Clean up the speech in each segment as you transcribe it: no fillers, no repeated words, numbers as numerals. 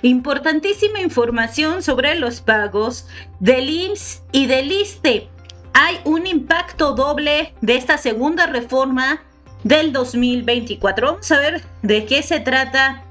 Importantísima información sobre los pagos del IMSS y del ISSSTE. Hay un impacto doble de esta segunda reforma del 2024. Vamos a ver de qué se trata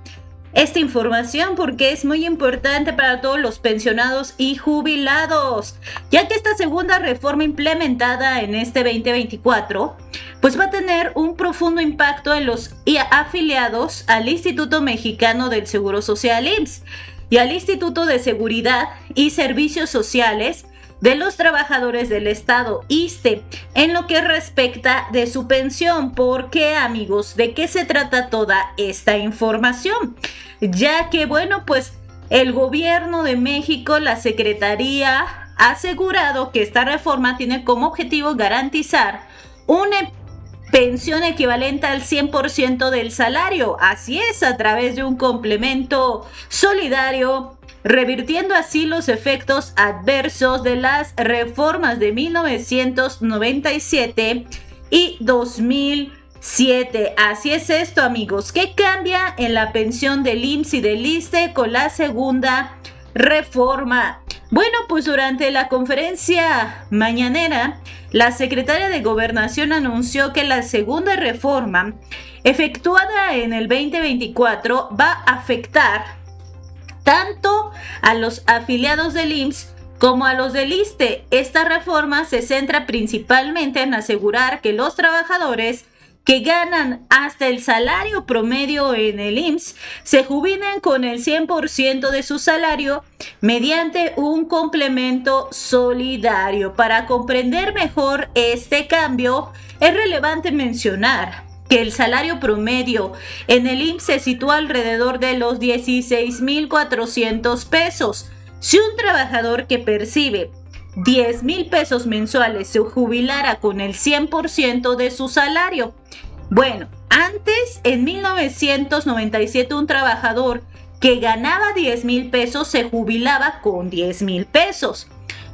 esta información porque es muy importante para todos los pensionados y jubilados, ya que esta segunda reforma implementada en este 2024 pues va a tener un profundo impacto en los afiliados al Instituto Mexicano del Seguro Social IMSS y al Instituto de Seguridad y Servicios Sociales de los trabajadores del Estado ISSSTE en lo que respecta de su pensión. ¿Por qué, amigos? ¿De qué se trata toda esta información? Ya que, bueno, pues el gobierno de México, la Secretaría, ha asegurado que esta reforma tiene como objetivo garantizar una pensión equivalente al 100% del salario. Así es, a través de un complemento solidario, revirtiendo así los efectos adversos de las reformas de 1997 y 2007. Así es esto, amigos. ¿Qué cambia en la pensión del IMSS y del ISSSTE con la segunda reforma? Bueno, pues durante la conferencia mañanera, la secretaria de Gobernación anunció que la segunda reforma, efectuada en el 2024, va a afectar tanto a los afiliados del IMSS como a los del ISSSTE. Esta reforma se centra principalmente en asegurar que los trabajadores que ganan hasta el salario promedio en el IMSS se jubilen con el 100% de su salario mediante un complemento solidario. Para comprender mejor este cambio, es relevante mencionar que el salario promedio en el IMSS se sitúa alrededor de los 16,400 pesos. Si un trabajador que percibe 10,000 pesos mensuales se jubilara con el 100% de su salario. Bueno, antes, en 1997, un trabajador que ganaba 10,000 pesos se jubilaba con 10,000 pesos.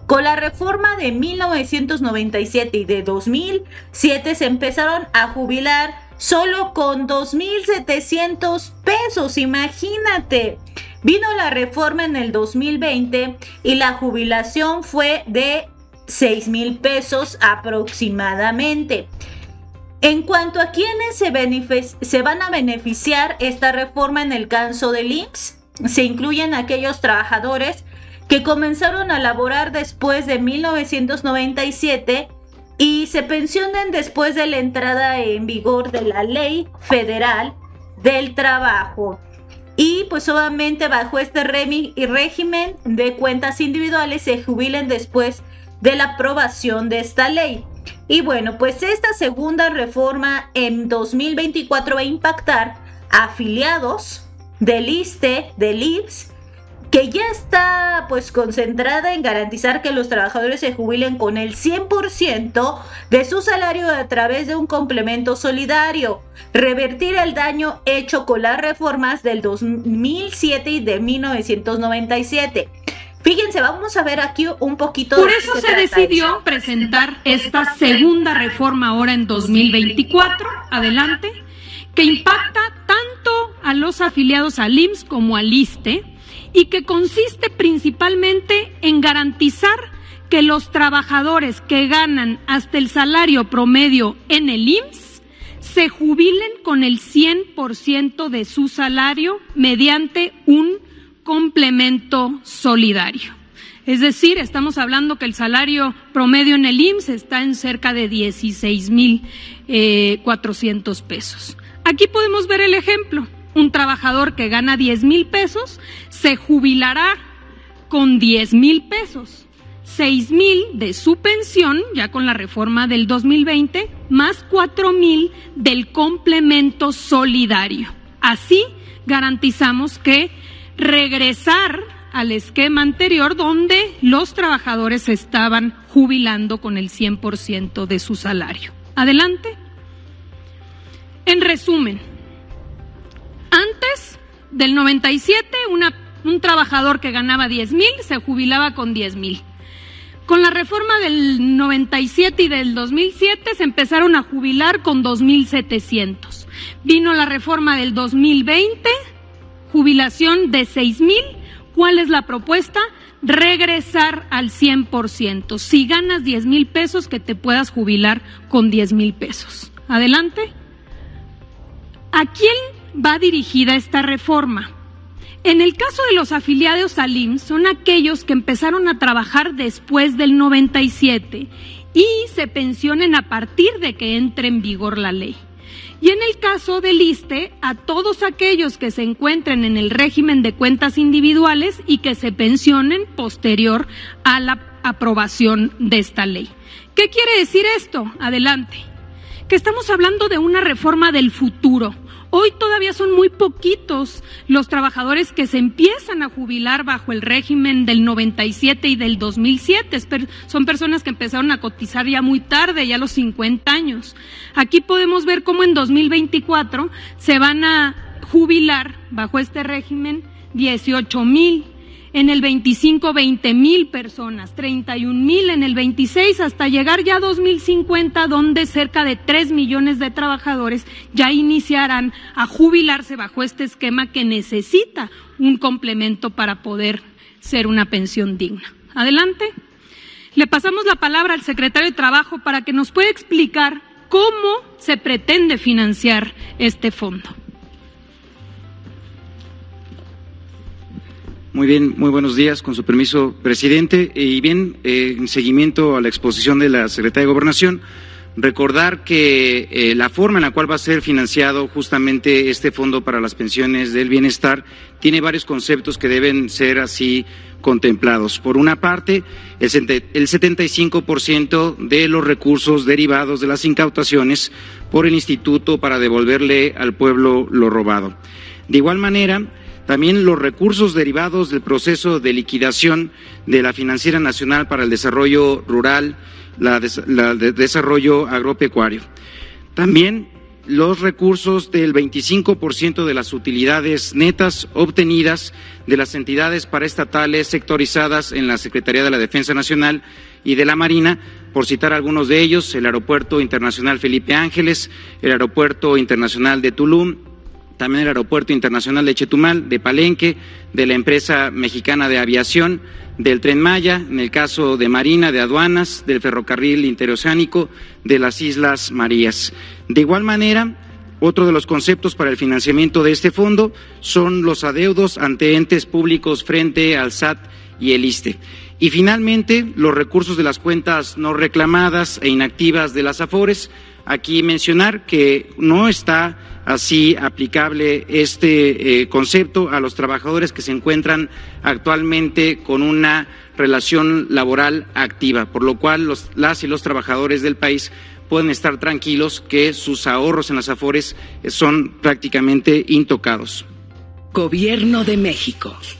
Con la reforma de 1997 y de 2007 se empezaron a jubilar solo con 2,700 pesos, imagínate. Vino la reforma en el 2020 y la jubilación fue de 6,000 pesos aproximadamente. En cuanto a quienes se van a beneficiar esta reforma en el caso del IMSS, se incluyen aquellos trabajadores que comenzaron a laborar después de 1997 y se pensionen después de la entrada en vigor de la Ley Federal del Trabajo. Y pues obviamente bajo este régimen de cuentas individuales se jubilen después de la aprobación de esta ley. Y bueno, pues esta segunda reforma en 2024 va a impactar a afiliados del ISSSTE, del IMSS, que ya está pues concentrada en garantizar que los trabajadores se jubilen con el 100% de su salario a través de un complemento solidario, revertir el daño hecho con las reformas del 2007 y de 1997. Fíjense, vamos a ver aquí un poquito. Por eso se decidió presentar esta segunda reforma ahora en 2024, adelante, que impacta tanto a los afiliados al IMSS como al ISSSTE y que consiste principalmente en garantizar que los trabajadores que ganan hasta el salario promedio en el IMSS se jubilen con el 100% de su salario mediante un complemento solidario. Es decir, estamos hablando que el salario promedio en el IMSS está en cerca de 16,400 pesos. Aquí podemos ver el ejemplo. Un trabajador que gana 10,000 pesos se jubilará con 10,000 pesos, 6,000 de su pensión, ya con la reforma del 2020, más 4,000 del complemento solidario. Así garantizamos que regresar al esquema anterior donde los trabajadores se estaban jubilando con el 100% de su salario. Adelante. En resumen, antes del 97, un trabajador que ganaba 10,000 se jubilaba con 10,000. Con la reforma del 97 y del 2007 se empezaron a jubilar con 2,700. Vino la reforma del 2020 jubilación de 6,000. ¿Cuál es la propuesta? Regresar al 100%. Si ganas 10,000 pesos, que te puedas jubilar con 10,000 pesos. Adelante. ¿A quién va dirigida esta reforma? En el caso de los afiliados al IMSS, son aquellos que empezaron a trabajar después del 97 y se pensionen a partir de que entre en vigor la ley. Y en el caso del ISSSTE, a todos aquellos que se encuentren en el régimen de cuentas individuales y que se pensionen posterior a la aprobación de esta ley. ¿Qué quiere decir esto? Adelante. Que estamos hablando de una reforma del futuro. Hoy todavía son muy poquitos los trabajadores que se empiezan a jubilar bajo el régimen del 97 y del 2007. Son personas que empezaron a cotizar ya muy tarde, ya a los 50 años. Aquí podemos ver cómo en 2024 se van a jubilar bajo este régimen 18,000. En el 25, 20,000 personas, 31,000 en el 26, hasta llegar ya a 2050, donde cerca de 3 millones de trabajadores ya iniciarán a jubilarse bajo este esquema que necesita un complemento para poder ser una pensión digna. Adelante. Le pasamos la palabra al secretario de Trabajo para que nos pueda explicar cómo se pretende financiar este fondo. Muy bien, muy buenos días, con su permiso, presidente. Y bien, en seguimiento a la exposición de la Secretaría de Gobernación, recordar que la forma en la cual va a ser financiado justamente este Fondo para las Pensiones del Bienestar tiene varios conceptos que deben ser así contemplados. Por una parte, el 75% de los recursos derivados de las incautaciones por el Instituto para devolverle al pueblo lo robado. De igual manera, también los recursos derivados del proceso de liquidación de la Financiera Nacional para el Desarrollo Rural, de Desarrollo Agropecuario. También los recursos del 25% de las utilidades netas obtenidas de las entidades paraestatales sectorizadas en la Secretaría de la Defensa Nacional y de la Marina, por citar algunos de ellos: el Aeropuerto Internacional Felipe Ángeles, el Aeropuerto Internacional de Tulum, también el Aeropuerto Internacional de Chetumal, de Palenque, de la empresa mexicana de aviación, del Tren Maya, en el caso de Marina, de Aduanas, del Ferrocarril Interoceánico, de las Islas Marías. De igual manera, otro de los conceptos para el financiamiento de este fondo son los adeudos ante entes públicos frente al SAT y el ISSSTE. Y finalmente, los recursos de las cuentas no reclamadas e inactivas de las AFORES. Aquí mencionar que no está así aplicable este concepto a los trabajadores que se encuentran actualmente con una relación laboral activa, por lo cual las y los trabajadores del país pueden estar tranquilos que sus ahorros en las AFORES son prácticamente intocados. Gobierno de México.